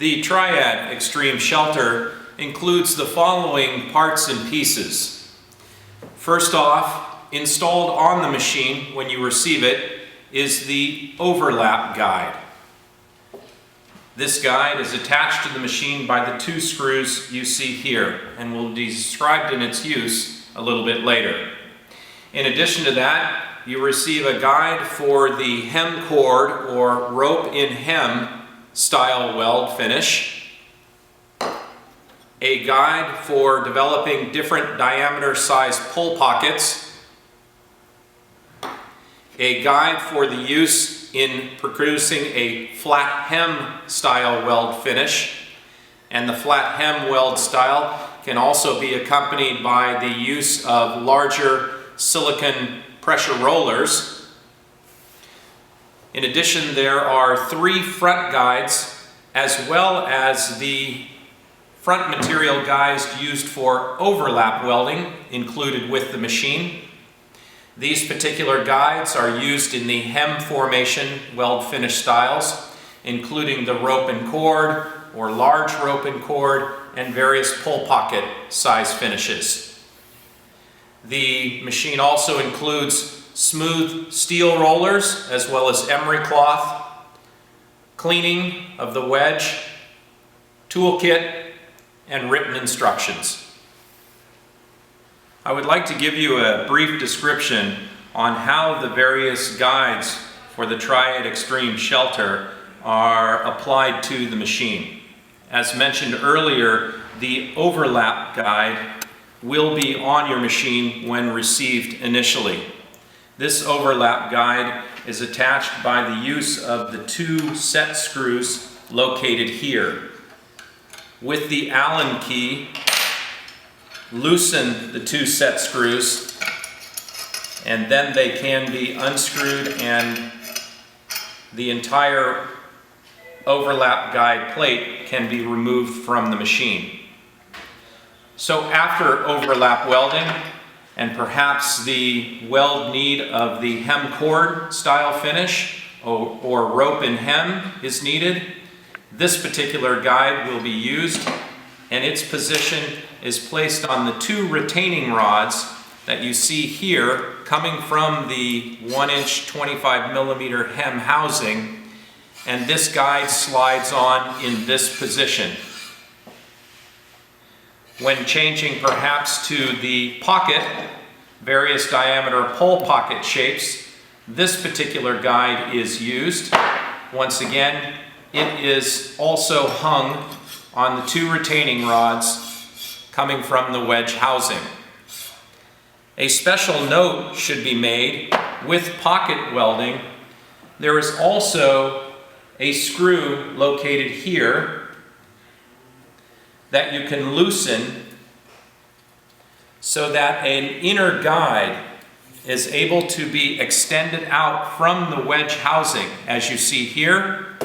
The Triad Extreme Shelter includes the following parts and pieces. First off, installed on the machine when you receive it is the overlap guide. This guide is attached to the machine by the two screws you see here and will be described in its use a little bit later. In addition to that, you receive a guide for the hem cord or rope in hem style weld finish, a guide for developing different diameter size pull pockets, a guide for the use in producing a flat hem style weld finish, and the flat hem weld style can also be accompanied by the use of larger silicon pressure rollers. In addition, there are 3 front guides as well as the front material guides used for overlap welding included with the machine. These particular guides are used in the hem formation weld finish styles, including the rope and cord or large rope and cord and various pull pocket size finishes. The machine also includes smooth steel rollers as well as emery cloth, cleaning of the wedge, toolkit, and written instructions. I would like to give you a brief description on how the various guides for the Triad Extreme Shelter are applied to the machine. As mentioned earlier, the overlap guide will be on your machine when received initially. This overlap guide is attached by the use of the 2 set screws located here. With the Allen key, loosen the 2 set screws, and then they can be unscrewed and the entire overlap guide plate can be removed from the machine. So after overlap welding, and perhaps the weld need of the hem cord style finish or rope and hem is needed, this particular guide will be used, and its position is placed on the 2 retaining rods that you see here coming from the 1-inch 25mm hem housing, and this guide slides on in this position. When changing perhaps to the pocket, various diameter pull pocket shapes, this particular guide is used. Once again, it is also hung on the 2 retaining rods coming from the wedge housing. A special note should be made with pocket welding. There is also a screw located here that you can loosen so that an inner guide is able to be extended out from the wedge housing, as you see here,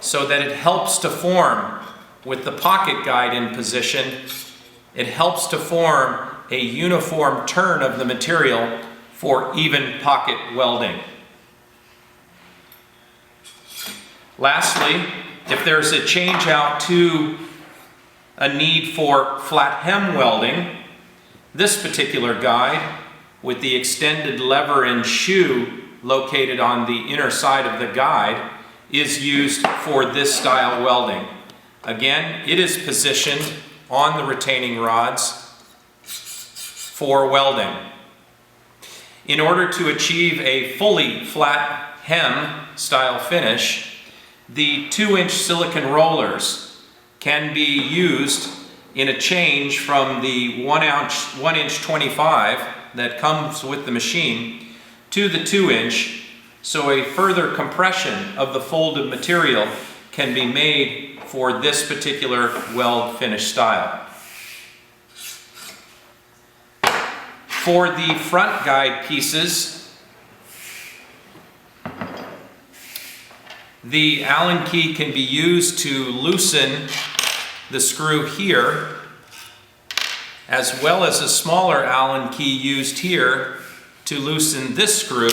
so that it helps to form, with the pocket guide in position, it helps to form a uniform turn of the material for even pocket welding. Lastly, if there's a change out to a need for flat hem welding, this particular guide with the extended lever and shoe located on the inner side of the guide is used for this style welding. Again, it is positioned on the retaining rods for welding. In order to achieve a fully flat hem style finish, the 2-inch silicon rollers can be used in a change from the 1-inch 25 that comes with the machine to the 2-inch, so a further compression of the folded material can be made for this particular weld finish style. For the front guide pieces, the Allen key can be used to loosen the screw here, as well as a smaller Allen key used here to loosen this screw,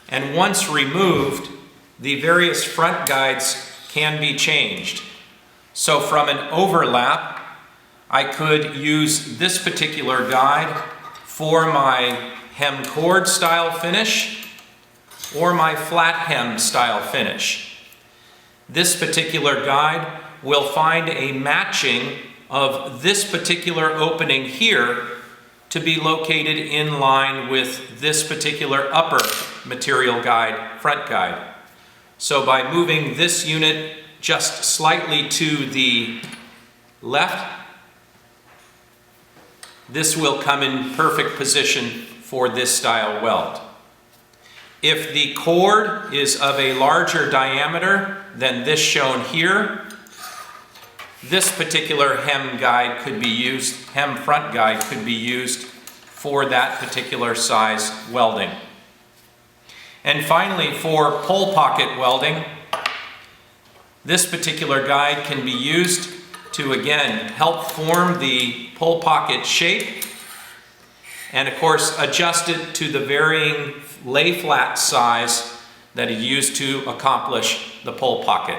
and once removed, the various front guides can be changed. So from an overlap, I could use this particular guide for my hem cord style finish or my flat hem style finish. This particular guide will find a matching of this particular opening here to be located in line with this particular upper material guide, front guide. So by moving this unit just slightly to the left, this will come in perfect position for this style weld. If the cord is of a larger diameter than this shown here, this particular hem guide could be used, hem front guide could be used for that particular size welding. And finally, for pole pocket welding, this particular guide can be used to again help form the pole pocket shape and of course adjust it to the varying lay flat size that is used to accomplish the pole pocket.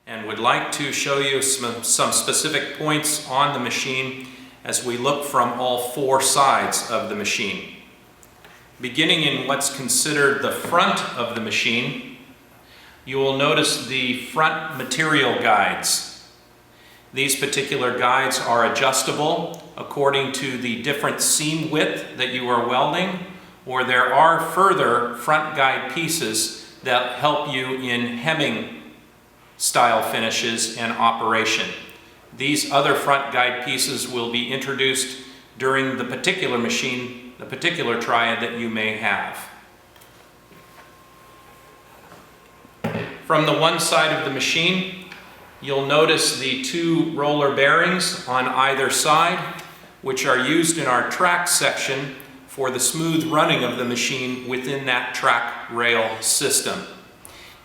And would like to show you some specific points on the machine as we look from all four sides of the machine. Beginning in what's considered the front of the machine, you will notice the front material guides. These particular guides are adjustable according to the different seam width that you are welding, or there are further front guide pieces that help you in hemming style finishes and operation. These other front guide pieces will be introduced during the particular machine, the particular Triad that you may have. From the one side of the machine, you'll notice the two roller bearings on either side, which are used in our track section for the smooth running of the machine within that track rail system.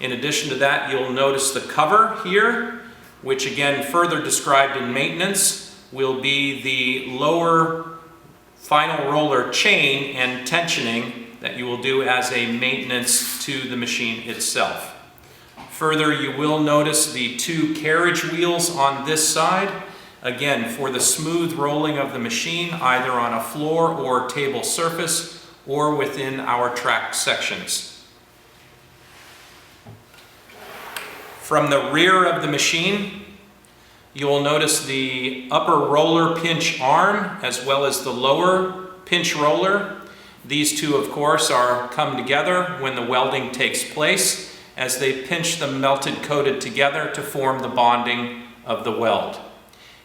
In addition to that, you'll notice the cover here, which again, further described in maintenance, will be the lower final roller chain and tensioning that you will do as a maintenance to the machine itself. Further, you will notice the two carriage wheels on this side, again, for the smooth rolling of the machine, either on a floor or table surface or within our track sections. From the rear of the machine, you will notice the upper roller pinch arm as well as the lower pinch roller. These two, of course, come together when the welding takes place as they pinch the melted coated together to form the bonding of the weld.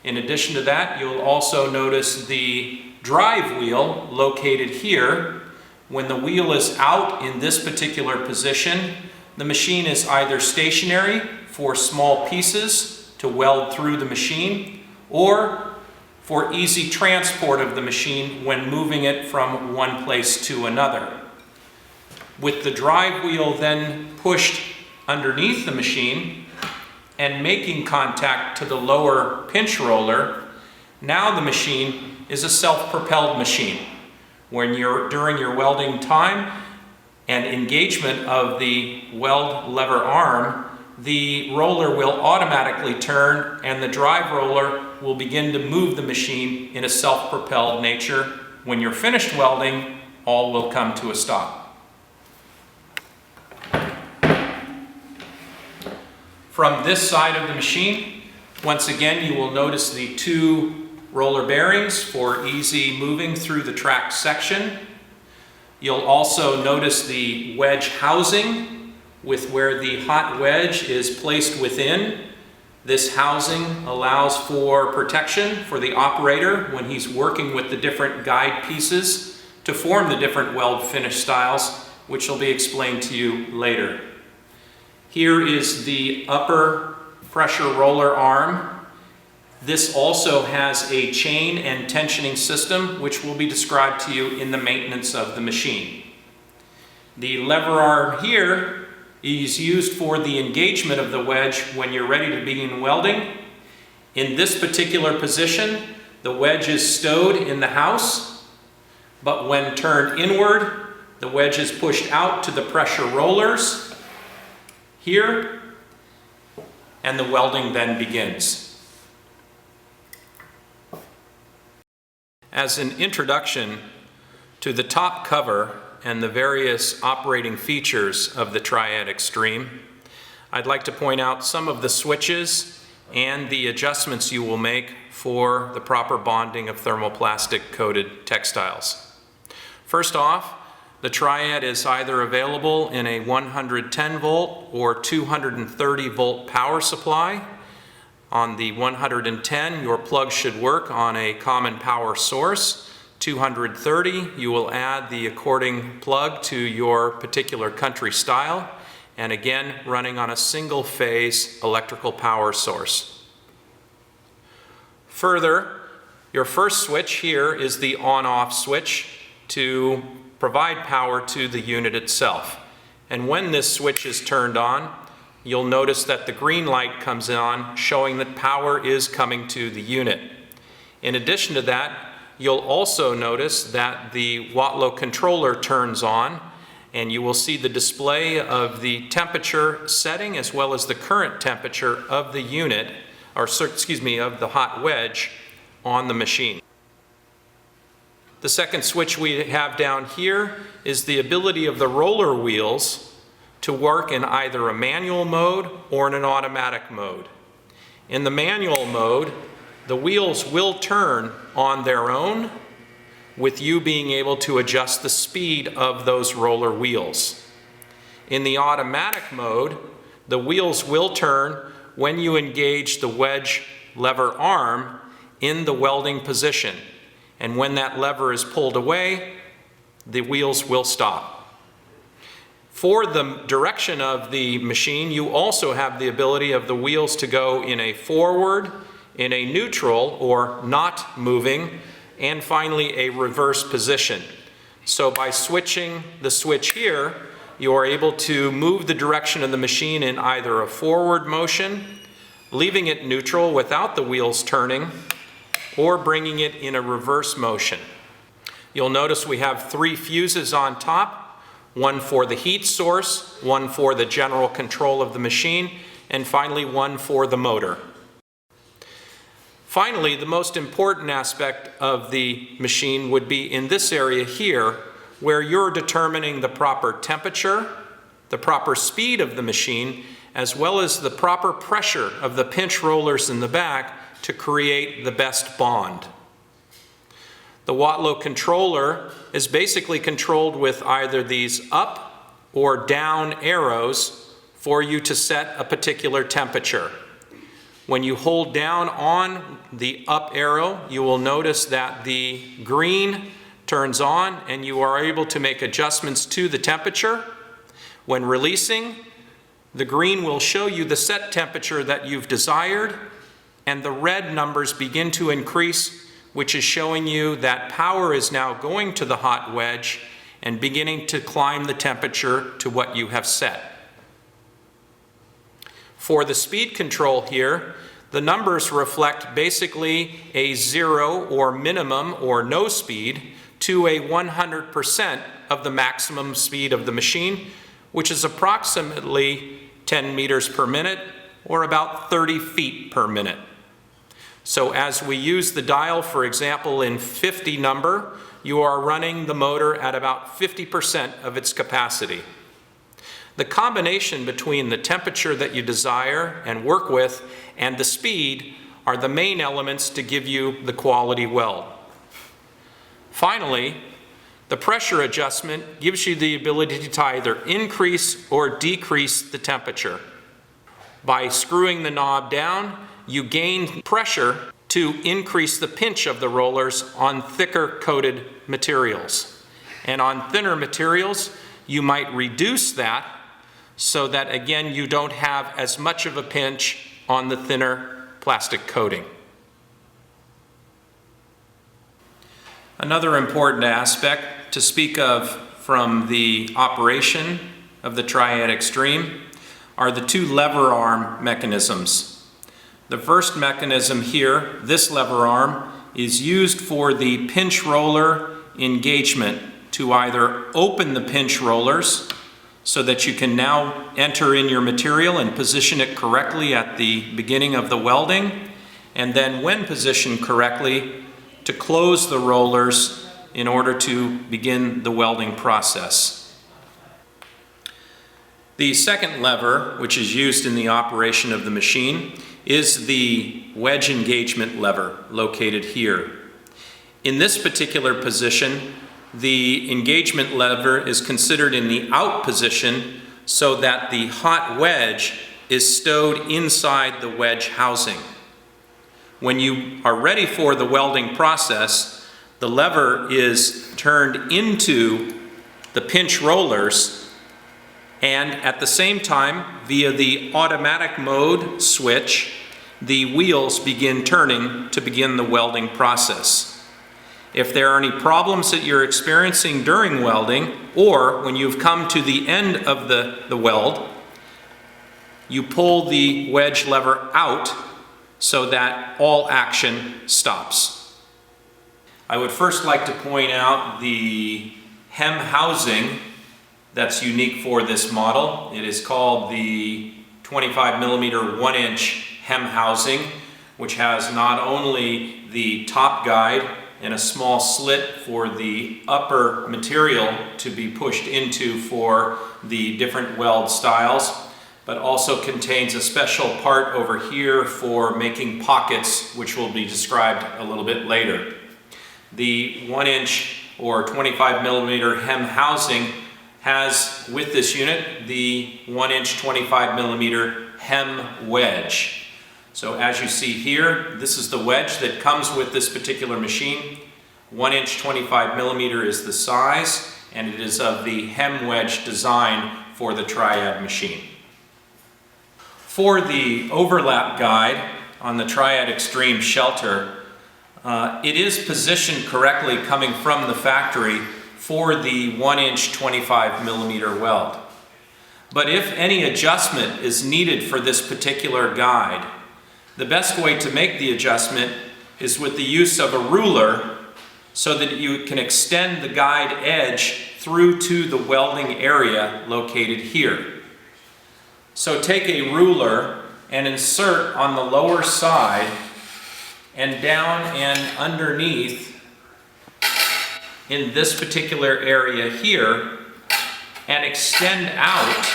In addition to that, you'll also notice the drive wheel located here. When the wheel is out in this particular position, the machine is either stationary for small pieces to weld through the machine, or for easy transport of the machine when moving it from one place to another. With the drive wheel then pushed underneath the machine and making contact to the lower pinch roller, now the machine is a self-propelled machine. During your welding time and engagement of the weld lever arm, the roller will automatically turn and the drive roller will begin to move the machine in a self-propelled nature. When you're finished welding, all will come to a stop. From this side of the machine, once again, you will notice the two roller bearings for easy moving through the track section. You'll also notice the wedge housing with where the hot wedge is placed within. This housing allows for protection for the operator when he's working with the different guide pieces to form the different weld finish styles, which will be explained to you later. Here is the upper pressure roller arm. This also has a chain and tensioning system, which will be described to you in the maintenance of the machine. The lever arm here is used for the engagement of the wedge when you're ready to begin welding. In this particular position, the wedge is stowed in the house, but when turned inward, the wedge is pushed out to the pressure rollers here, and the welding then begins. As an introduction to the top cover and the various operating features of the Triad Extreme, I'd like to point out some of the switches and the adjustments you will make for the proper bonding of thermoplastic coated textiles. First off, the Triad is either available in a 110 volt or 230 volt power supply. On the 110, your plug should work on a common power source. 230, you will add the according plug to your particular country style, and again, running on a single phase electrical power source. Further, your first switch here is the on-off switch to provide power to the unit itself. And when this switch is turned on, you'll notice that the green light comes on, showing that power is coming to the unit. In addition to that, you'll also notice that the Wattlow controller turns on, and you will see the display of the temperature setting as well as the current temperature of the unit, or excuse me, of the hot wedge on the machine. The second switch we have down here is the ability of the roller wheels to work in either a manual mode or in an automatic mode. In the manual mode, the wheels will turn on their own, with you being able to adjust the speed of those roller wheels. In the automatic mode, the wheels will turn when you engage the wedge lever arm in the welding position. And when that lever is pulled away, the wheels will stop. For the direction of the machine, you also have the ability of the wheels to go in a forward, in a neutral or not moving, and finally a reverse position. So by switching the switch here, you are able to move the direction of the machine in either a forward motion, leaving it neutral without the wheels turning, or bringing it in a reverse motion. You'll notice we have 3 fuses on top, one for the heat source, one for the general control of the machine, and finally one for the motor. Finally, the most important aspect of the machine would be in this area here, where you're determining the proper temperature, the proper speed of the machine, as well as the proper pressure of the pinch rollers in the back to create the best bond. The Wattlow controller is basically controlled with either these up or down arrows for you to set a particular temperature. When you hold down on the up arrow, you will notice that the green turns on and you are able to make adjustments to the temperature. When releasing, the green will show you the set temperature that you've desired, and the red numbers begin to increase, which is showing you that power is now going to the hot wedge and beginning to climb the temperature to what you have set. For the speed control here, the numbers reflect basically a 0 or minimum or no speed to a 100% of the maximum speed of the machine, which is approximately 10 meters per minute or about 30 feet per minute. So as we use the dial, for example, in 50 number, you are running the motor at about 50% of its capacity. The combination between the temperature that you desire and work with and the speed are the main elements to give you the quality weld. Finally, the pressure adjustment gives you the ability to either increase or decrease the temperature. By screwing the knob down, you gain pressure to increase the pinch of the rollers on thicker coated materials. And on thinner materials, you might reduce that so that, again, you don't have as much of a pinch on the thinner plastic coating. Another important aspect to speak of from the operation of the Triad Extreme are the 2 lever arm mechanisms. The first mechanism here, this lever arm, is used for the pinch roller engagement to either open the pinch rollers so that you can now enter in your material and position it correctly at the beginning of the welding, and then when positioned correctly, to close the rollers in order to begin the welding process. The second lever, which is used in the operation of the machine, is the wedge engagement lever located here. In this particular position, the engagement lever is considered in the out position so that the hot wedge is stowed inside the wedge housing. When you are ready for the welding process, the lever is turned into the pinch rollers, and at the same time, via the automatic mode switch, the wheels begin turning to begin the welding process. If there are any problems that you're experiencing during welding, or when you've come to the end of the weld, you pull the wedge lever out so that all action stops. I would first like to point out the hem housing that's unique for this model. It is called the 25mm 1-inch hem housing, which has not only the top guide and a small slit for the upper material to be pushed into for the different weld styles, but also contains a special part over here for making pockets, which will be described a little bit later. The 1-inch or 25mm hem housing has, with this unit, the 1-inch 25mm hem wedge. So as you see here, this is the wedge that comes with this particular machine. 1-inch 25mm is the size, and it is of the hem wedge design for the Triad machine. For the overlap guide on the Triad Extreme Shelter, it is positioned correctly coming from the factory for the 1-inch 25mm weld. But if any adjustment is needed for this particular guide, the best way to make the adjustment is with the use of a ruler so that you can extend the guide edge through to the welding area located here. So take a ruler and insert on the lower side and down and underneath in this particular area here, and extend out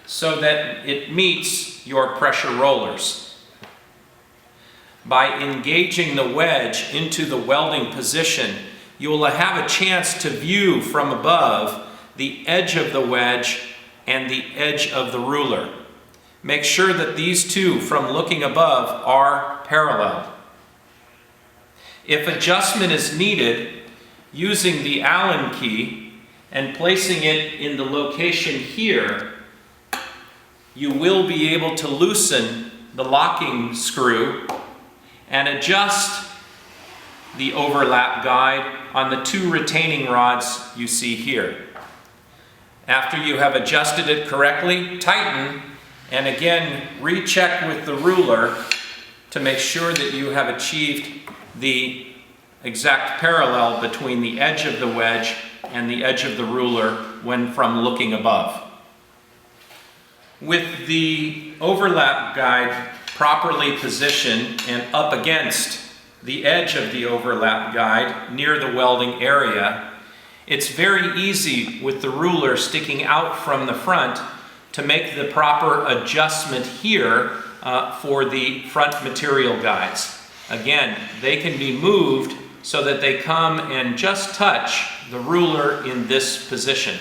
so that it meets your pressure rollers. By engaging the wedge into the welding position, you will have a chance to view from above the edge of the wedge and the edge of the ruler. Make sure that these two, from looking above, are parallel. If adjustment is needed, using the Allen key and placing it in the location here, you will be able to loosen the locking screw and adjust the overlap guide on the two retaining rods you see here. After you have adjusted it correctly, tighten and again recheck with the ruler to make sure that you have achieved the exact parallel between the edge of the wedge and the edge of the ruler when from looking above. With the overlap guide properly positioned and up against the edge of the overlap guide near the welding area, it's very easy with the ruler sticking out from the front to make the proper adjustment here for the front material guides. Again, they can be moved so that they come and just touch the ruler in this position.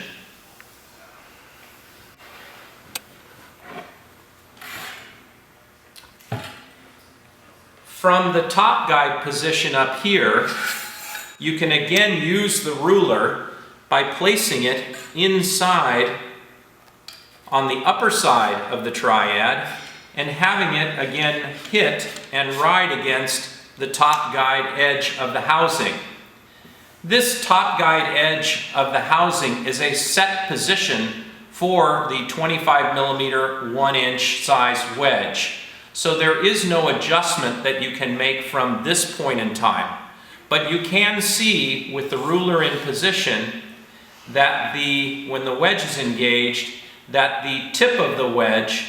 From the top guide position up here, you can again use the ruler by placing it inside on the upper side of the Triad and having it again hit and ride against the top guide edge of the housing. This top guide edge of the housing is a set position for the 25mm 1-inch size wedge. So there is no adjustment that you can make from this point in time. But you can see with the ruler in position that when the wedge is engaged, that the tip of the wedge,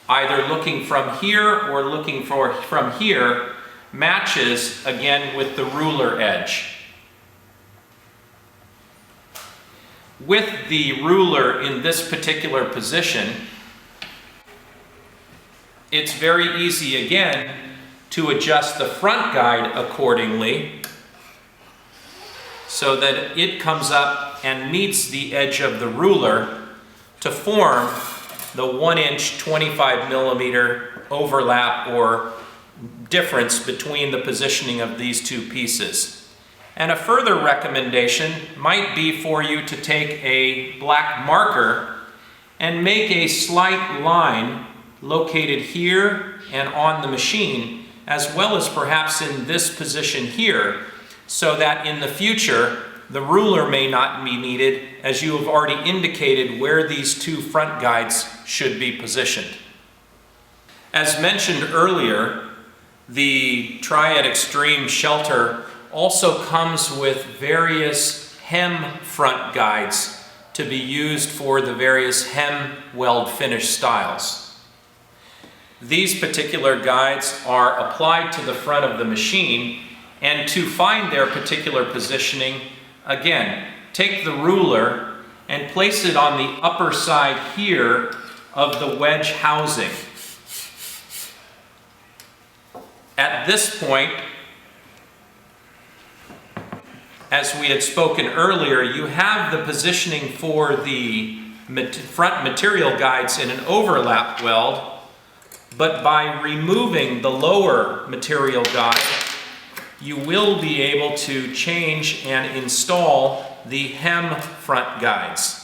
either looking from here or looking from here, matches again with the ruler edge. With the ruler in this particular position, it's very easy again to adjust the front guide accordingly so that it comes up and meets the edge of the ruler to form the 1-inch 25mm overlap or difference between the positioning of these two pieces. And a further recommendation might be for you to take a black marker and make a slight line located here and on the machine, as well as perhaps in this position here, so that in the future the ruler may not be needed, as you have already indicated where these two front guides should be positioned. As mentioned earlier, the Triad Extreme Shelter also comes with various hem front guides to be used for the various hem weld finish styles. These particular guides are applied to the front of the machine, and to find their particular positioning, again, take the ruler and place it on the upper side here of the wedge housing. At this point, as we had spoken earlier, you have the positioning for the front material guides in an overlap weld, but by removing the lower material guide, you will be able to change and install the hem front guides.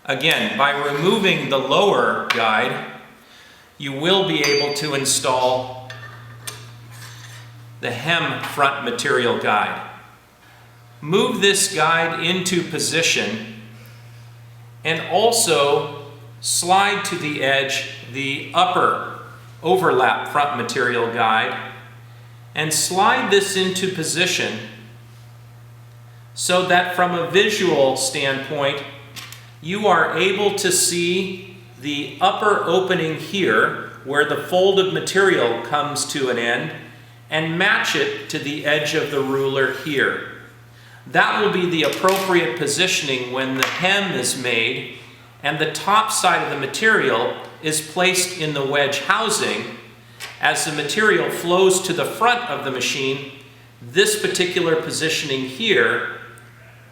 Again, by removing the lower guide, you will be able to install the hem front material guide. Move this guide into position and also slide to the edge the upper overlap front material guide and slide this into position so that from a visual standpoint you are able to see the upper opening here where the folded material comes to an end and match it to the edge of the ruler here. That will be the appropriate positioning when the hem is made and the top side of the material is placed in the wedge housing. As the material flows to the front of the machine, this particular positioning here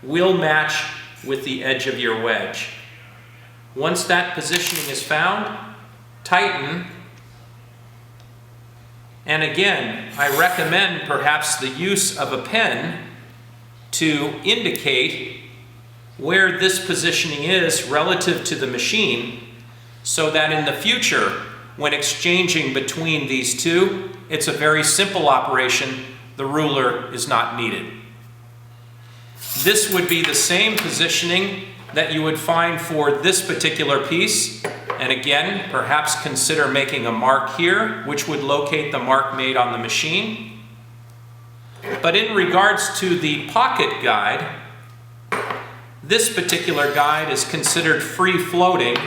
will match with the edge of your wedge. Once that positioning is found, tighten. And again, I recommend perhaps the use of a pen to indicate where this positioning is relative to the machine, so that in the future, when exchanging between these two, it's a very simple operation. The ruler is not needed. This would be the same positioning that you would find for this particular piece. And again, perhaps consider making a mark here, which would locate the mark made on the machine. But in regards to the pocket guide, this particular guide is considered free floating,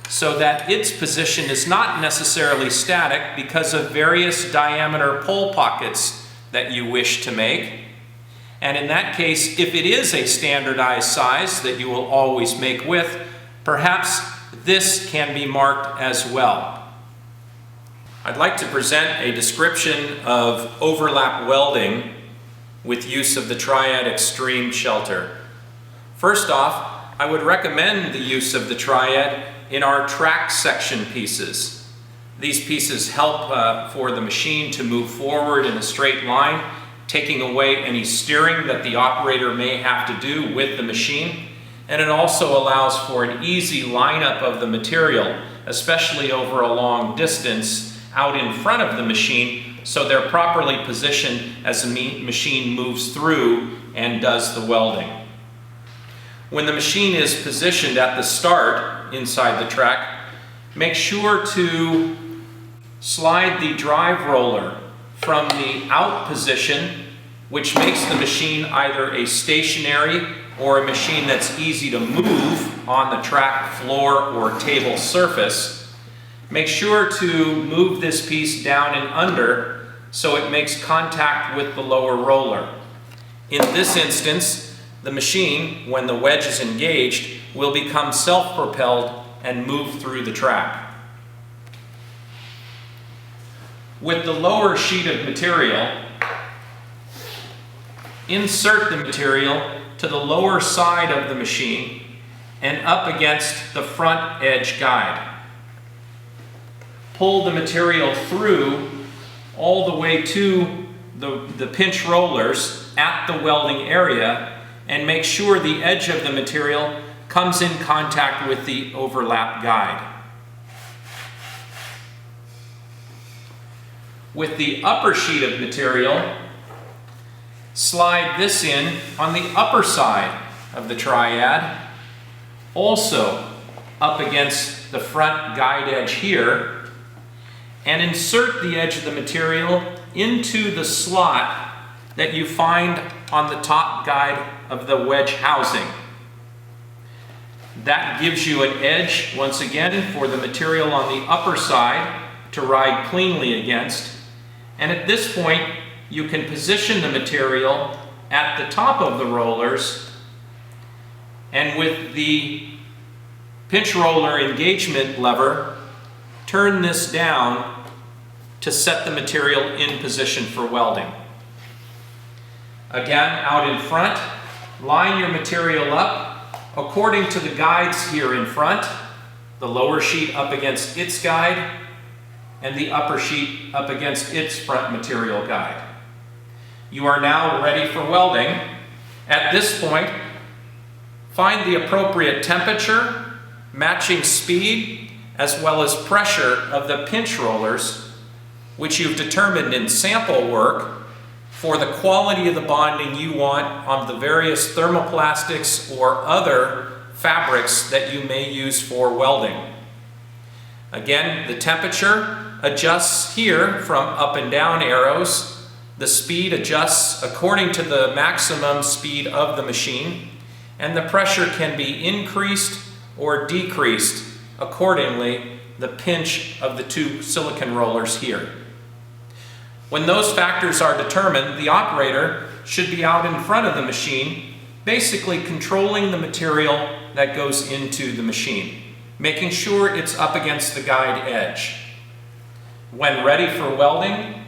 so that its position is not necessarily static because of various diameter pole pockets that you wish to make. And in that case, if it is a standardized size that you will always make with, perhaps this can be marked as well. I'd like to present a description of overlap welding with use of the Triad Extreme Shelter. First off, I would recommend the use of the Triad in our track section pieces. These pieces help for the machine to move forward in a straight line, taking away any steering that the operator may have to do with the machine. And it also allows for an easy lineup of the material, especially over a long distance out in front of the machine, so they're properly positioned as the machine moves through and does the welding. When the machine is positioned at the start inside the track, make sure to slide the drive roller from the out position, which makes the machine either a stationary or a machine that's easy to move on the track floor or table surface. Make sure to move this piece down and under so it makes contact with the lower roller. In this instance, the machine, when the wedge is engaged, will become self-propelled and move through the track. With the lower sheet of material, insert the material to the lower side of the machine and up against the front edge guide. Pull the material through all the way to the pinch rollers at the welding area and make sure the edge of the material comes in contact with the overlap guide. With the upper sheet of material, slide this in on the upper side of the Triad, also up against the front guide edge here, and insert the edge of the material into the slot that you find on the top guide of the wedge housing. That gives you an edge, once again, for the material on the upper side to ride cleanly against. And at this point, you can position the material at the top of the rollers, and with the pinch roller engagement lever, turn this down to set the material in position for welding. Again, out in front, line your material up according to the guides here in front, the lower sheet up against its guide, and the upper sheet up against its front material guide. You are now ready for welding. At this point, find the appropriate temperature, matching speed, as well as pressure of the pinch rollers, which you've determined in sample work for the quality of the bonding you want on the various thermoplastics or other fabrics that you may use for welding. Again, the temperature adjusts here from up and down arrows. The speed adjusts according to the maximum speed of the machine, and the pressure can be increased or decreased accordingly the pinch of the two silicon rollers here. When those factors are determined, the operator should be out in front of the machine, basically controlling the material that goes into the machine, making sure it's up against the guide edge. When ready for welding,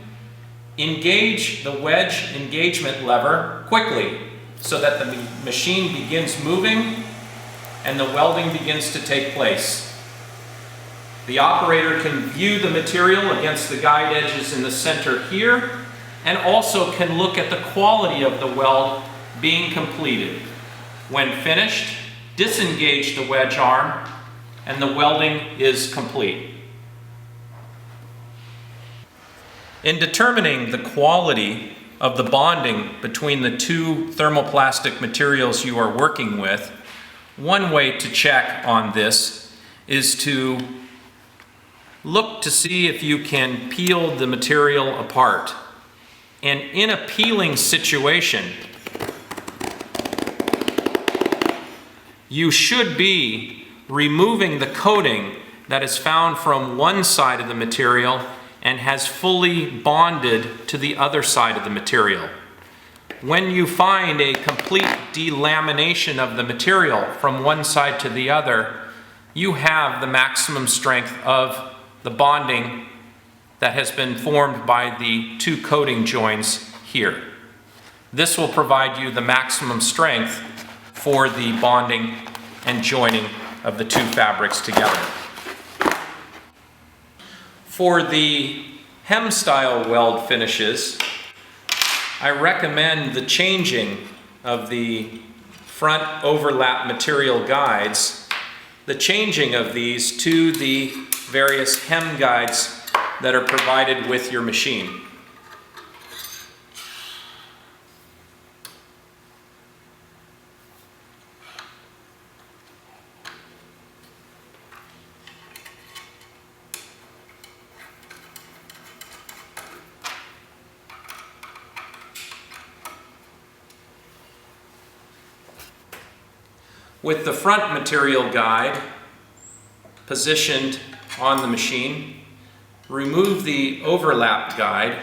engage the wedge engagement lever quickly so that the machine begins moving and the welding begins to take place. The operator can view the material against the guide edges in the center here, and also can look at the quality of the weld being completed. When finished, disengage the wedge arm and the welding is complete. In determining the quality of the bonding between the two thermoplastic materials you are working with, one way to check on this is to look to see if you can peel the material apart. And in a peeling situation, you should be removing the coating that is found from one side of the material and has fully bonded to the other side of the material. When you find a complete delamination of the material from one side to the other, you have the maximum strength of the bonding that has been formed by the two coating joints here. This will provide you the maximum strength for the bonding and joining of the two fabrics together. For the hem style weld finishes, I recommend the changing of the front overlap material guides, the changing of these to the various hem guides that are provided with your machine. with the front material guide positioned on the machine, remove the overlap guide,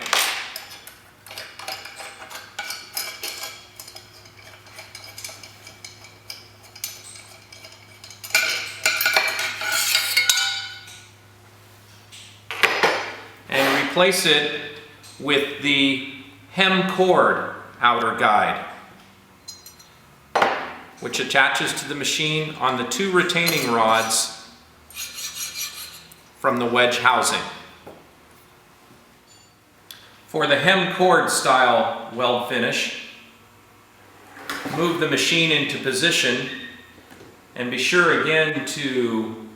and replace it with the hem cord outer guide, which attaches to the machine on the 2 retaining rods from the wedge housing. For the hem cord style weld finish, move the machine into position and be sure again to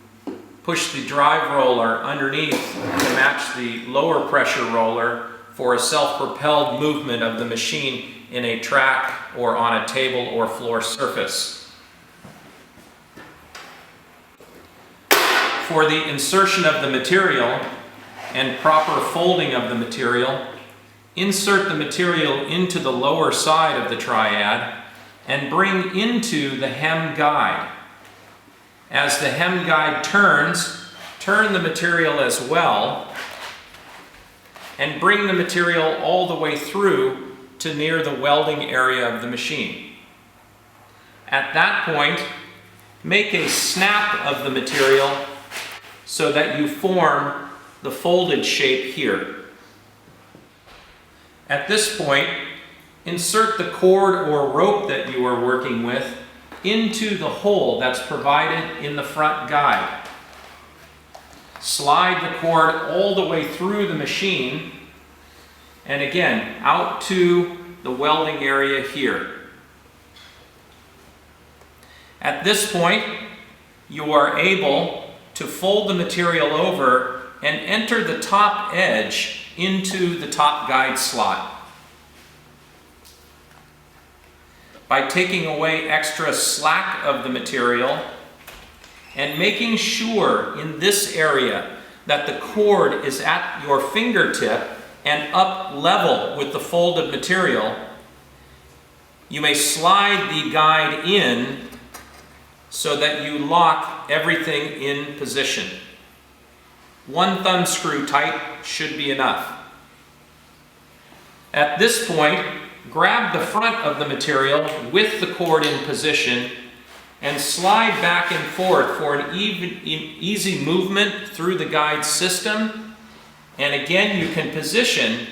push the drive roller underneath to match the lower pressure roller for a self-propelled movement of the machine in a track or on a table or floor surface. For the insertion of the material and proper folding of the material, insert the material into the lower side of the Triad and bring into the hem guide. As the hem guide turns, turn the material as well and bring the material all the way through to near the welding area of the machine. At that point, make a snap of the material so that you form the folded shape here. At this point, insert the cord or rope that you are working with into the hole that's provided in the front guide. Slide the cord all the way through the machine and again out to the welding area here. At this point, you are able to fold the material over and enter the top edge into the top guide slot. By taking away extra slack of the material and making sure in this area that the cord is at your fingertip and up level with the folded material, you may slide the guide in so that you lock everything in position. 1 thumb screw tight should be enough. At this point, grab the front of the material with the cord in position and slide back and forth for an easy movement through the guide system. And again, you can position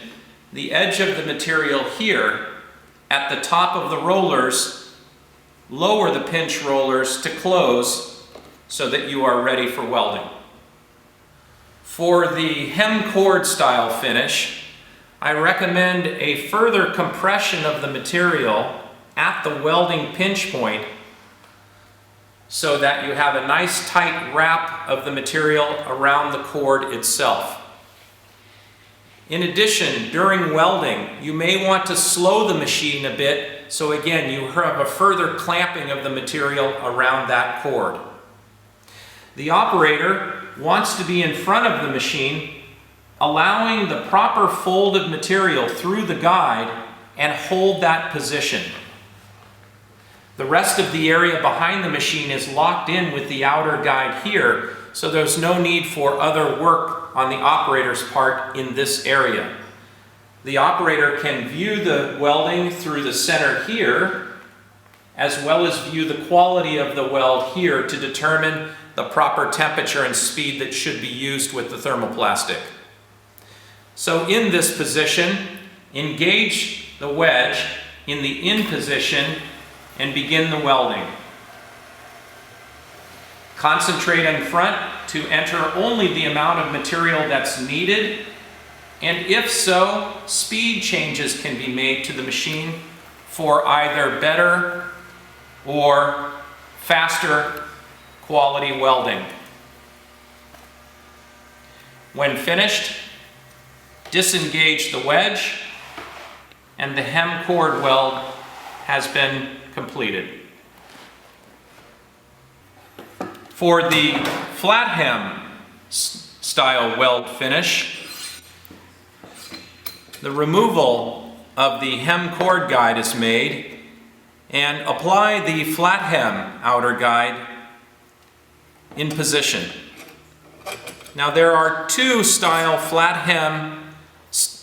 the edge of the material here at the top of the rollers, lower the pinch rollers to close so that you are ready for welding. For the hem cord style finish, I recommend a further compression of the material at the welding pinch point so that you have a nice tight wrap of the material around the cord itself. In addition, during welding, you may want to slow the machine a bit so again you have a further clamping of the material around that cord. The operator wants to be in front of the machine, allowing the proper folded material through the guide and hold that position. The rest of the area behind the machine is locked in with the outer guide here, so there's no need for other work on the operator's part in this area. The operator can view the welding through the center here, as well as view the quality of the weld here to determine the proper temperature and speed that should be used with the thermoplastic. So in this position, engage the wedge in the in position and begin the welding. Concentrate in front to enter only the amount of material that's needed, and if so, speed changes can be made to the machine for either better or faster quality welding. When finished, disengage the wedge and the hem cord weld has been completed. For the flat hem style weld finish, the removal of the hem cord guide is made and apply the flat hem outer guide in position. Now there are two style flat hem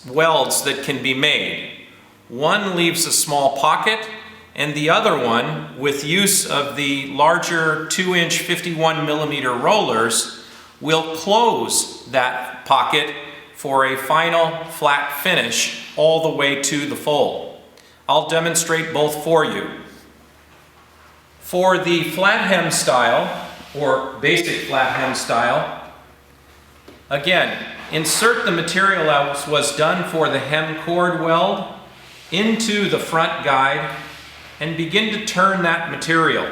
welds that can be made. One leaves a small pocket, and the other one, with use of the larger 2-inch 51mm rollers, will close that pocket for a final flat finish all the way to the fold. I'll demonstrate both for you. For the flat hem style, or basic flat hem style, again, insert the material as was done for the hem cord weld into the front guide and begin to turn that material.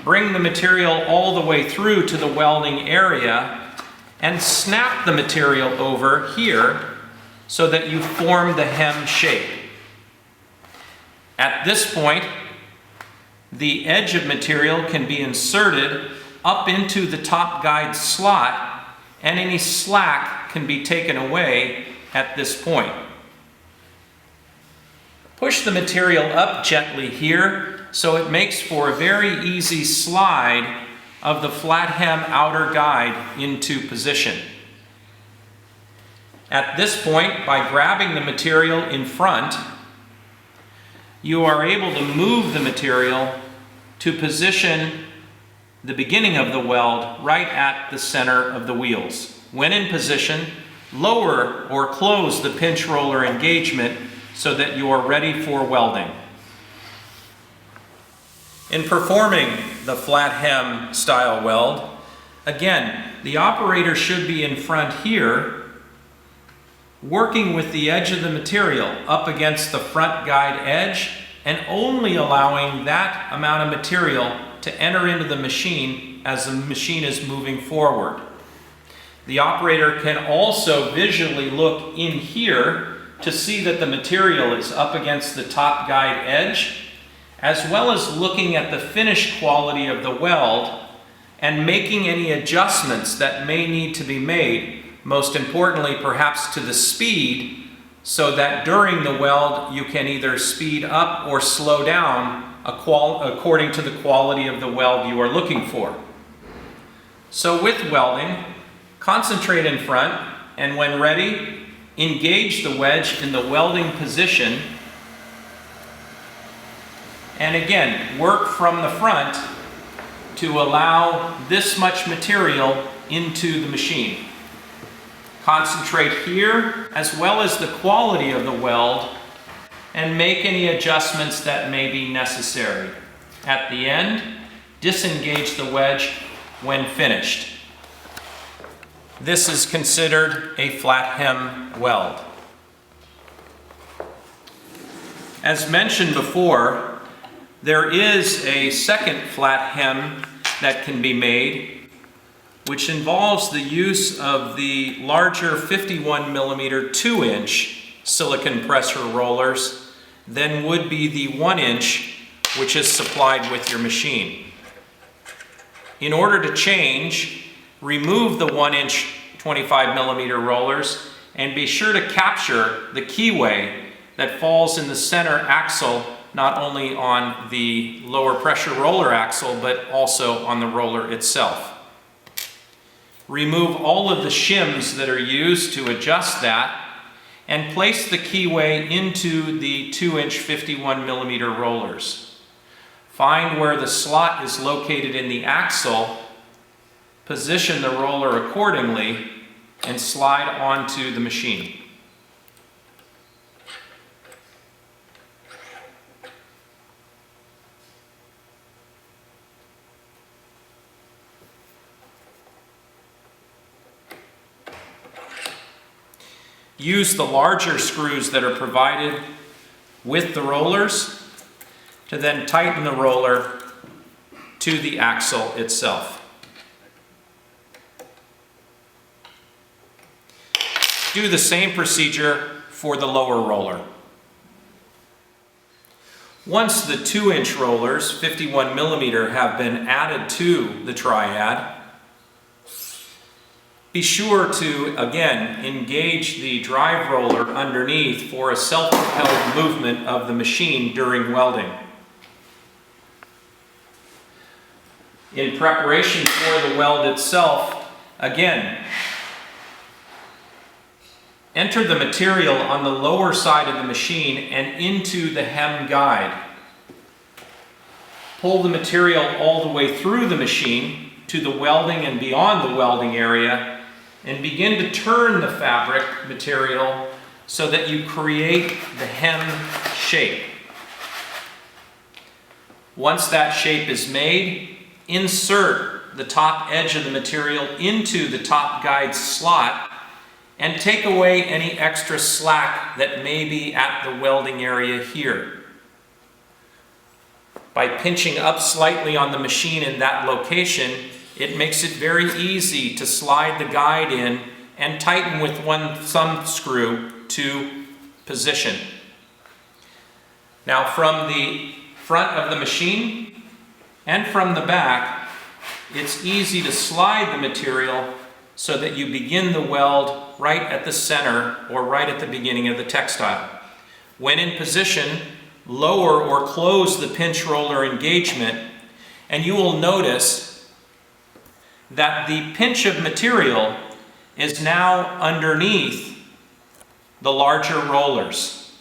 Bring the material all the way through to the welding area and snap the material over here so that you form the hem shape. At this point, the edge of material can be inserted up into the top guide slot, and any slack can be taken away at this point. Push the material up gently here so it makes for a very easy slide of the flat hem outer guide into position. At this point, by grabbing the material in front, you are able to move the material to position the beginning of the weld right at the center of the wheels. When in position, lower or close the pinch roller engagement so that you are ready for welding. In performing the flat hem style weld, again, the operator should be in front here, working with the edge of the material up against the front guide edge and only allowing that amount of material to enter into the machine as the machine is moving forward. The operator can also visually look in here to see that the material is up against the top guide edge, as well as looking at the finished quality of the weld and making any adjustments that may need to be made, most importantly perhaps to the speed, so that during the weld you can either speed up or slow down according to the quality of the weld you are looking for. So with welding, concentrate in front, and when ready, engage the wedge in the welding position, and again, work from the front to allow this much material into the machine. Concentrate here as well as the quality of the weld and make any adjustments that may be necessary. At the end, disengage the wedge when finished. This is considered a flat hem weld. As mentioned before, there is a second flat hem that can be made, which involves the use of the larger 51mm 2-inch silicon pressure rollers than would be the 1-inch which is supplied with your machine. In order to change, remove the 1-inch 25mm rollers and be sure to capture the keyway that falls in the center axle, not only on the lower pressure roller axle but also on the roller itself. Remove all of the shims that are used to adjust that and place the keyway into the 2-inch 51mm rollers. Find where the slot is located in the axle, position the roller accordingly, and slide onto the machine. Use the larger screws that are provided with the rollers to then tighten the roller to the axle itself. Do the same procedure for the lower roller. Once the 2-inch rollers, 51mm, have been added to the Triad, Be sure to, again, engage the drive roller underneath for a self-propelled movement of the machine during welding. In preparation for the weld itself, again, enter the material on the lower side of the machine and into the hem guide. Pull the material all the way through the machine to the welding and beyond the welding area, and begin to turn the fabric material so that you create the hem shape. Once that shape is made, insert the top edge of the material into the top guide slot and take away any extra slack that may be at the welding area here. By pinching up slightly on the machine in that location, it makes it very easy to slide the guide in and tighten with one thumb screw to position. Now, from the front of the machine and from the back, it's easy to slide the material so that you begin the weld right at the center or right at the beginning of the textile. When in position, lower or close the pinch roller engagement, and you will notice that the pinch of material is now underneath the larger rollers.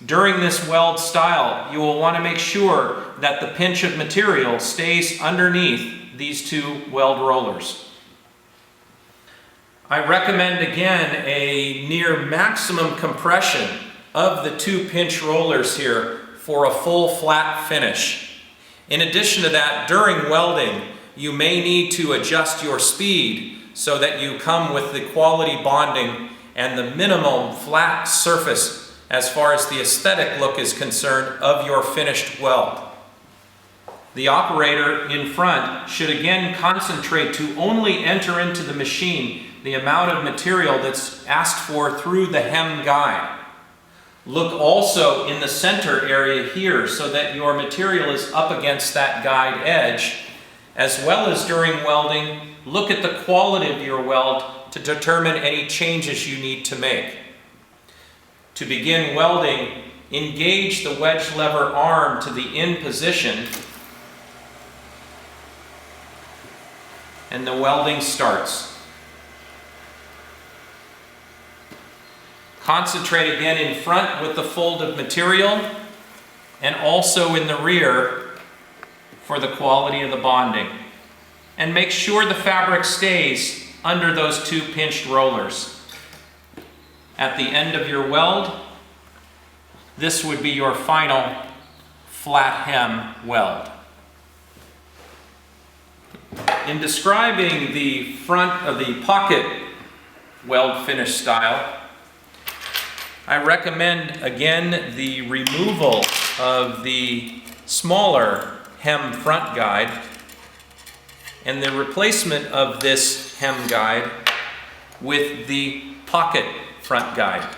During this weld style, you will want to make sure that the pinch of material stays underneath these two weld rollers. I recommend again a near maximum compression of the two pinch rollers here for a full flat finish. In addition to that, during welding, you may need to adjust your speed so that you come with the quality bonding and the minimum flat surface as far as the aesthetic look is concerned of your finished weld. The operator in front should again concentrate to only enter into the machine the amount of material that's asked for through the hem guide. Look also in the center area here so that your material is up against that guide edge. As well as during welding, look at the quality of your weld to determine any changes you need to make. To begin welding, engage the wedge lever arm to the in position, and the welding starts. Concentrate again in front with the fold of material and also in the rear for the quality of the bonding. And make sure the fabric stays under those two pinched rollers. At the end of your weld, this would be your final flat hem weld. In describing the front of the pocket weld finish style, I recommend again the removal of the smaller hem front guide and the replacement of this hem guide with the pocket front guide.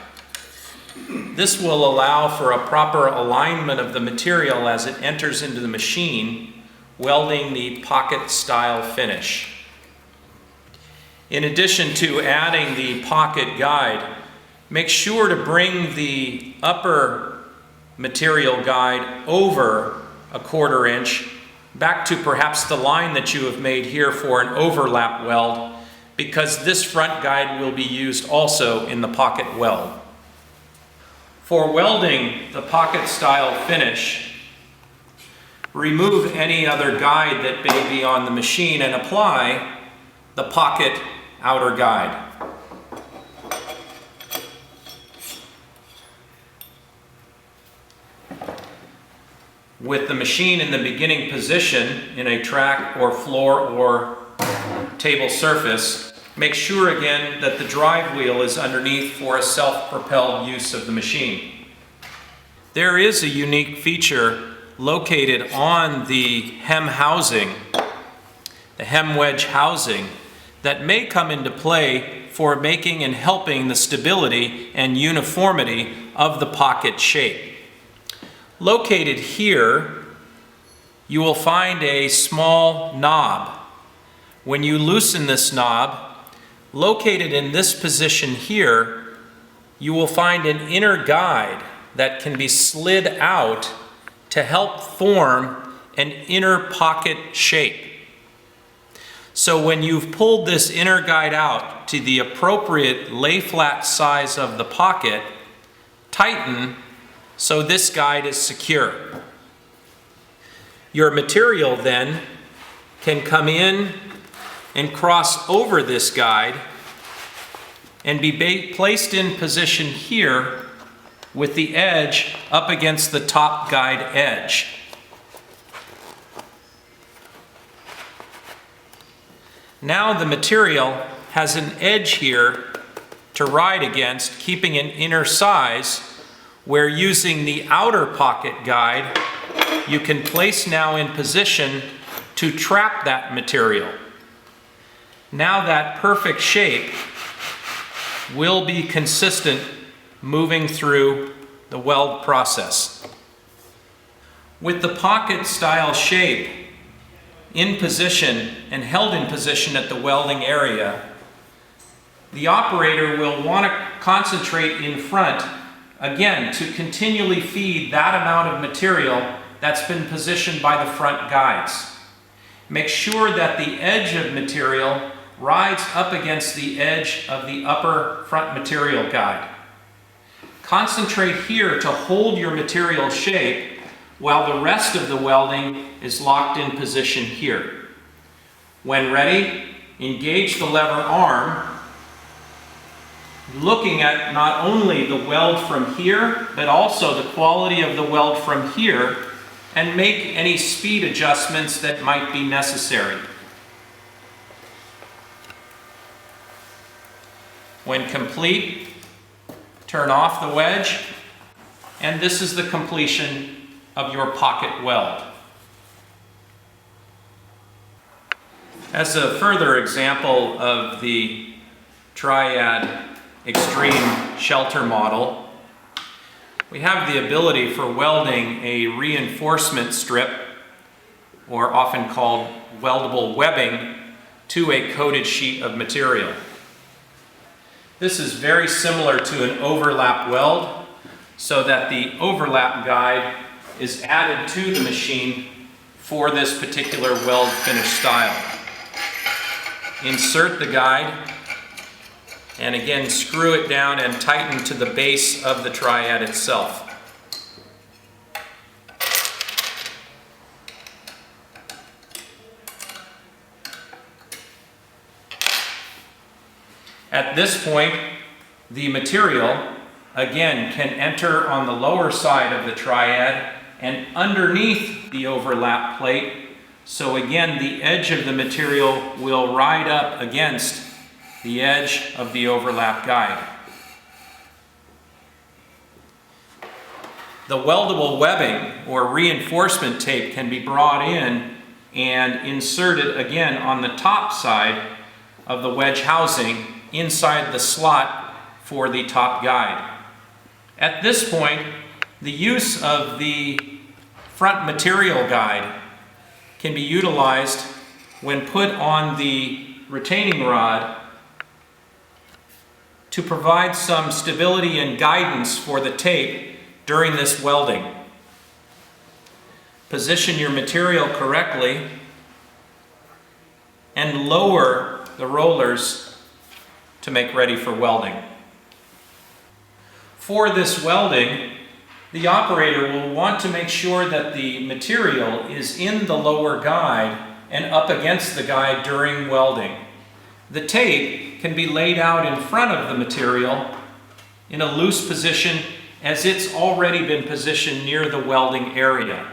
This will allow for a proper alignment of the material as it enters into the machine, welding the pocket style finish. In addition to adding the pocket guide, make sure to bring the upper material guide over a 1/4 inch back to perhaps the line that you have made here for an overlap weld, because this front guide will be used also in the pocket weld. For welding the pocket style finish, remove any other guide that may be on the machine and apply the pocket outer guide. With the machine in the beginning position in a track or floor or table surface, make sure again that the drive wheel is underneath for a self-propelled use of the machine. There is a unique feature located on the hem housing, the hem wedge housing, that may come into play for making and helping the stability and uniformity of the pocket shape. Located here, you will find a small knob. When you loosen this knob, Located in this position here, you will find an inner guide that can be slid out to help form an inner pocket shape. So when you've pulled this inner guide out to the appropriate lay flat size of the pocket, tighten so this guide is secure. Your material then can come in and cross over this guide and be placed in position here with the edge up against the top guide edge. Now the material has an edge here to ride against, keeping an inner size, where using the outer pocket guide, you can place now in position to trap that material. Now that perfect shape will be consistent moving through the weld process. With the pocket style shape in position and held in position at the welding area, the operator will want to concentrate in front, again, to continually feed that amount of material that's been positioned by the front guides. Make sure that the edge of material rides up against the edge of the upper front material guide. Concentrate here to hold your material shape while the rest of the welding is locked in position here. When ready, engage the lever arm, looking at not only the weld from here, but also the quality of the weld from here, and make any speed adjustments that might be necessary. When complete, turn off the wedge, and this is the completion of your pocket weld. As a further example of the Triad Extreme Shelter model, we have the ability for welding a reinforcement strip, or often called weldable webbing, to a coated sheet of material. This is very similar to an overlap weld, so that the overlap guide is added to the machine for this particular weld finish style. Insert the guide, and again screw it down and tighten to the base of the Triad itself. At this point, the material again can enter on the lower side of the Triad and underneath the overlap plate, so again the edge of the material will ride up against the edge of the overlap guide. The weldable webbing or reinforcement tape can be brought in and inserted again on the top side of the wedge housing inside the slot for the top guide. At this point, the use of the front material guide can be utilized when put on the retaining rod to provide some stability and guidance for the tape during this welding. Position your material correctly and lower the rollers to make ready for welding. For this welding, the operator will want to make sure that the material is in the lower guide and up against the guide during welding. The tape can be laid out in front of the material in a loose position as it's already been positioned near the welding area.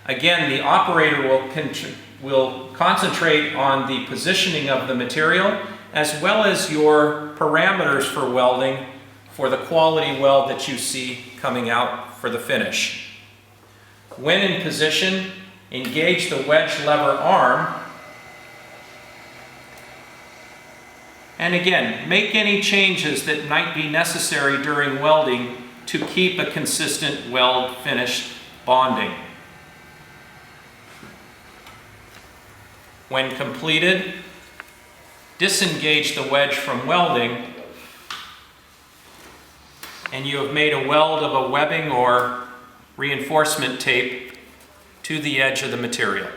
Again, the operator will concentrate on the positioning of the material as well as your parameters for welding for the quality weld that you see coming out for the finish. When in position, engage the wedge lever arm, and again, make any changes that might be necessary during welding to keep a consistent weld finish bonding. When completed, disengage the wedge from welding, and you have made a weld of a webbing or reinforcement tape to the edge of the material.